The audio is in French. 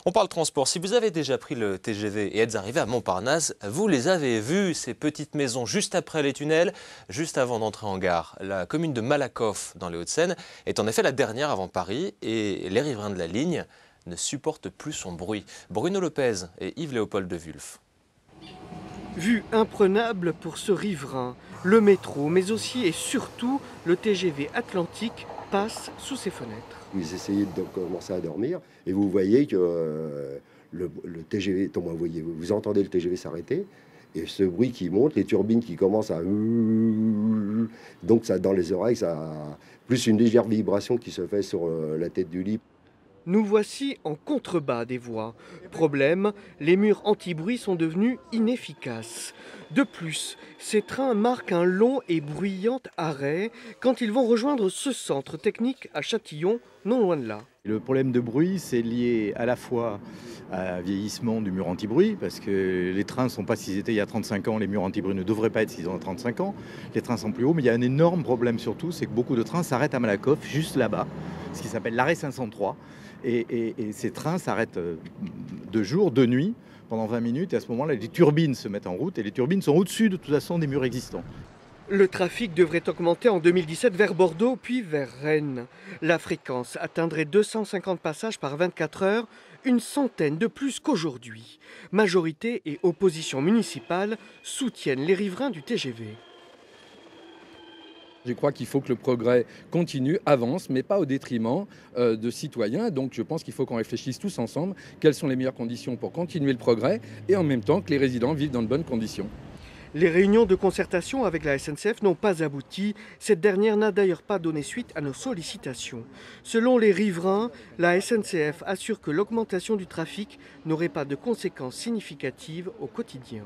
On parle transport. Si vous avez déjà pris le TGV et êtes arrivé à Montparnasse, vous les avez vus, ces petites maisons juste après les tunnels, juste avant d'entrer en gare. La commune de Malakoff, dans les Hauts-de-Seine, est en effet la dernière avant Paris et les riverains de la ligne ne supportent plus son bruit. Bruno Lopez et Yves-Léopold de Wulf. Vue imprenable pour ce riverain. Le métro, mais aussi et surtout le TGV Atlantique passe sous ses fenêtres. Vous essayez de commencer à dormir et vous voyez que le TGV, vous entendez le TGV s'arrêter et ce bruit qui monte, les turbines qui commencent à... Donc ça, dans les oreilles, ça plus une légère vibration qui se fait sur la tête du lit. Nous voici en contrebas des voies. Problème, les murs anti-bruit sont devenus inefficaces. De plus, ces trains marquent un long et bruyant arrêt quand ils vont rejoindre ce centre technique à Châtillon, non loin de là. Le problème de bruit, c'est lié à la fois à vieillissement du mur anti-bruit, parce que les trains ne sont pas s'ils étaient il y a 35 ans, les murs anti-bruit ne devraient pas être s'ils ont 35 ans. Les trains sont plus hauts, mais il y a un énorme problème surtout, c'est que beaucoup de trains s'arrêtent à Malakoff, juste là-bas, ce qui s'appelle l'arrêt 503. Et ces trains s'arrêtent de jour, de nuit, pendant 20 minutes, et à ce moment-là, les turbines se mettent en route, et les turbines sont au-dessus de toute façon des murs existants. Le trafic devrait augmenter en 2017 vers Bordeaux puis vers Rennes. La fréquence atteindrait 250 passages par 24 heures, une centaine de plus qu'aujourd'hui. Majorité et opposition municipale soutiennent les riverains du TGV. Je crois qu'il faut que le progrès continue, avance, mais pas au détriment de citoyens. Donc je pense qu'il faut qu'on réfléchisse tous ensemble quelles sont les meilleures conditions pour continuer le progrès et en même temps que les résidents vivent dans de bonnes conditions. Les réunions de concertation avec la SNCF n'ont pas abouti. Cette dernière n'a d'ailleurs pas donné suite à nos sollicitations. Selon les riverains, la SNCF assure que l'augmentation du trafic n'aurait pas de conséquences significatives au quotidien.